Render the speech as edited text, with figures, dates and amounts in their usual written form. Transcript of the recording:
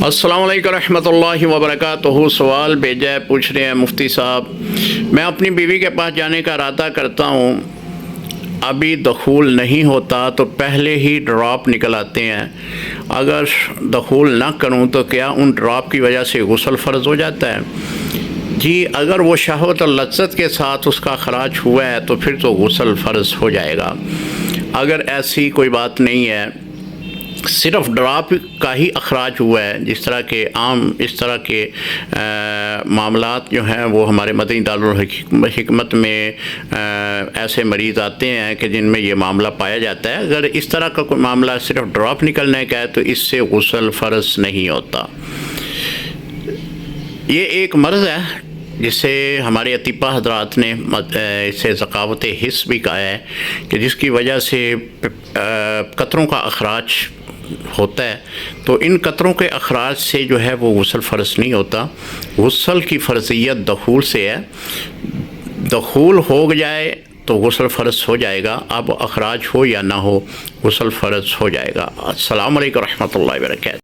अस्सलाम वालेकुम रहमतुल्लाहि व बरकातुहू। सवाल भेजा है, पूछ रहे हैं मुफ्ती साहब, मैं अपनी बीवी के पास जाने का इरादा करता हूँ, अभी दखूल नहीं होता तो पहले ही ड्रॉप निकल आते हैं, अगर दखूल ना करूँ तो क्या उन ड्रॉप की वजह से गुस्ल फ़र्ज़ हो जाता है? जी, अगर वो शहवत और लज्जत के साथ उसका खराज हुआ है तो फिर तो गुस्ल फ़र्ज़ हो जाएगा। अगर ऐसी कोई बात नहीं है, सिर्फ ड्रॉप का ही अखराज हुआ है, जिस तरह के आम इस तरह के मामलात जो हैं वो हमारे मदनी दारुल हिकमत में ऐसे मरीज़ आते हैं कि जिनमें ये मामला पाया जाता है। अगर इस तरह का कोई मामला सिर्फ ड्रॉप निकलने का है तो इससे गुस्ल फ़र्ज़ नहीं होता। ये एक मर्ज़ है जिसे हमारे अतीपा हज़रात ने इसे ज़कावत हिस्स भी कहा है कि जिसकी वजह से कतरों का अखराज होता है, तो इन कतरों के अखराज से जो है वो गुस्ल फ़र्ज़ नहीं होता। गुस्ल की फ़र्ज़ियत दखूल से है, दखूल हो जाए तो गुस्ल फ़र्ज़ हो जाएगा, अब अखराज हो या ना हो गुस्ल फ़र्ज़ हो जाएगा। अस्सलामु अलैकुम रहमतुल्लाहि व बरकातुहू।